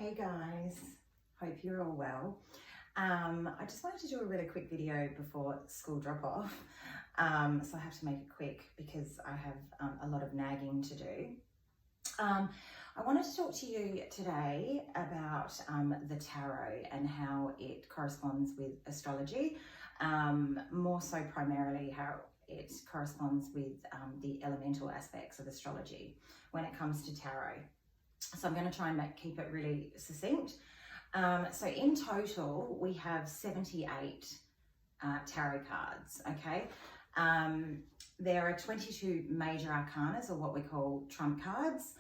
Hey guys, hope you're all well. I just wanted to do a really quick video before school drop off. So I have to make it quick because I have a lot of nagging to do. I wanted to talk to you today about the tarot and how it corresponds with astrology, more so primarily how it corresponds with the elemental aspects of astrology when it comes to tarot. So I'm going to try and keep it really succinct. So in total, we have 78 tarot cards, okay? There are 22 major arcanas, or what we call trump cards.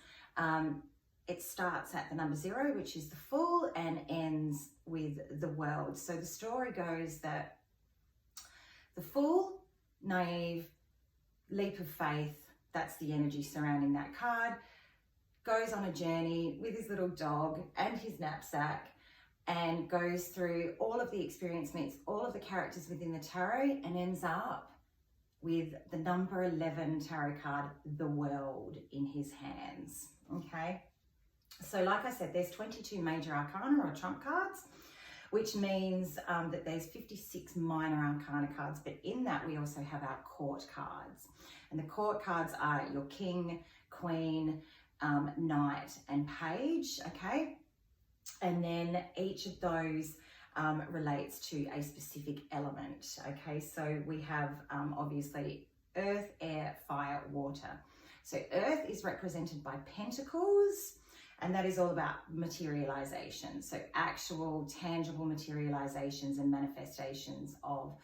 It starts at the number 0, which is the Fool, and ends with the World. So the story goes that the Fool, naive, leap of faith, that's the energy surrounding that card, goes on a journey with his little dog and his knapsack and goes through all of the experience, meets all of the characters within the tarot, and ends up with the number 11 tarot card, the World, in his hands, okay? So like I said, there's 22 major arcana or trump cards, which means that there's 56 minor arcana cards, but in that we also have our court cards. And the court cards are your king, queen, knight and page, okay? And then each of those relates to a specific element, okay? So we have obviously earth, air, fire, water. So earth is represented by pentacles, and that is all about materialization. So actual tangible materializations and manifestations of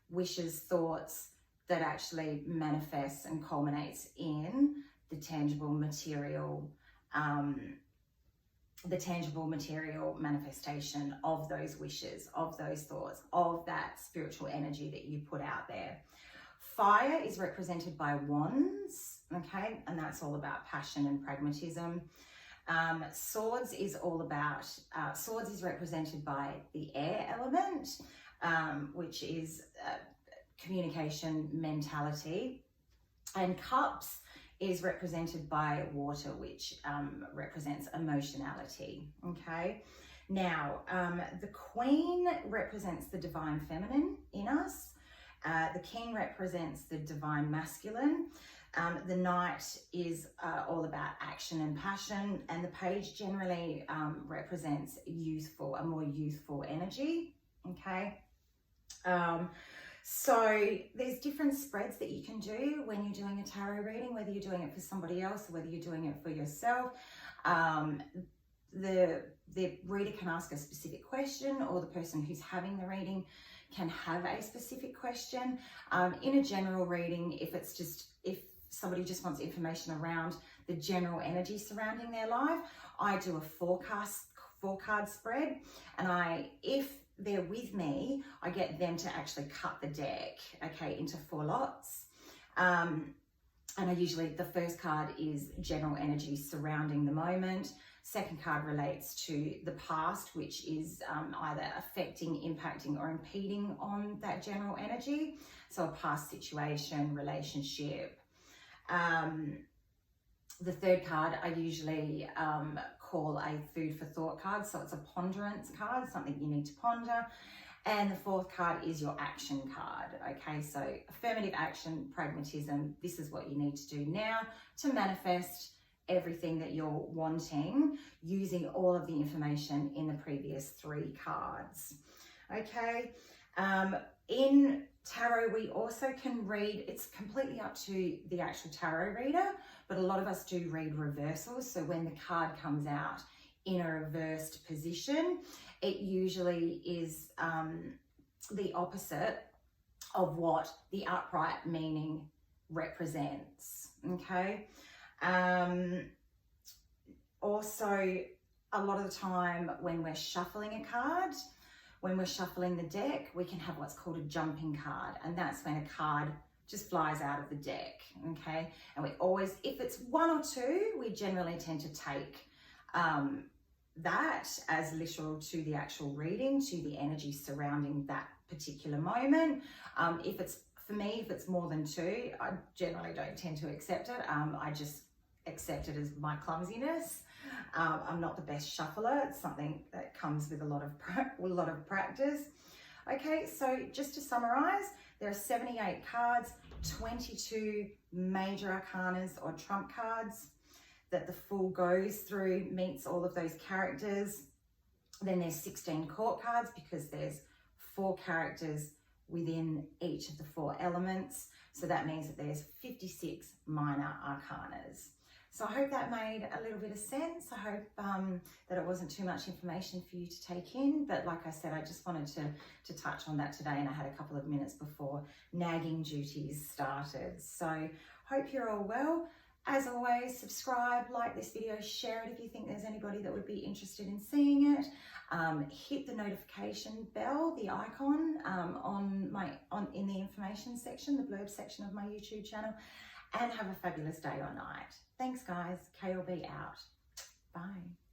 wishes, thoughts that actually manifests and culminates in the tangible material manifestation of those wishes, of those thoughts, of that spiritual energy that you put out there. Fire is represented by wands, okay, and that's all about passion and pragmatism. Swords is all about, swords is represented by the air element, which is communication, mentality, and cups is represented by water, which represents emotionality, okay? Now, the Queen represents the divine feminine in us. The King represents the divine masculine. The Knight is all about action and passion, and the Page generally represents a more youthful energy, okay? So there's different spreads that you can do when you're doing a tarot reading, whether you're doing it for somebody else or whether you're doing it for yourself. The reader can ask a specific question, or the person who's having the reading can have a specific question. In a general reading, if somebody just wants information around the general energy surrounding their life, I do a four card spread, and if they're with me, I get them to actually cut the deck, okay, into 4 lots. And I usually, the first card is general energy surrounding the moment. Second card relates to the past, which is either affecting, impacting, or impeding on that general energy. So a past situation, relationship. The third card I usually call a food for thought card. So it's a ponderance card, something you need to ponder. And the fourth card is your action card. Okay, so affirmative action, pragmatism. This is what you need to do now to manifest everything that you're wanting using all of the information in the previous 3 cards. Okay, in tarot, we also can read, it's completely up to the actual tarot reader, but a lot of us do read reversals. So when the card comes out in a reversed position, it usually is the opposite of what the upright meaning represents, okay? Also, a lot of the time when we're shuffling a card, when we're shuffling the deck, we can have what's called a jumping card, and that's when a card just flies out of the deck, okay? And we always, if it's 1 or 2, we generally tend to take that as literal to the actual reading, to the energy surrounding that particular moment. For me, if it's more than 2, I generally don't tend to accept it. I just accept it as my clumsiness. I'm not the best shuffler. It's something that comes with a lot of practice. Okay, so just to summarize, there are 78 cards, 22 major arcanas or trump cards that the Fool goes through, meets all of those characters. Then there's 16 court cards because there's 4 characters within each of the 4 elements. So that means that there's 56 minor arcanas. So I hope that made a little bit of sense. I hope that it wasn't too much information for you to take in. But like I said, I just wanted to touch on that today, and I had a couple of minutes before nagging duties started. So hope you're all well. As always, subscribe, like this video, share it if you think there's anybody that would be interested in seeing it. Hit the notification bell, the icon in the information section, the blurb section of my YouTube channel, and have a fabulous day or night. Thanks guys, KLB out. Bye.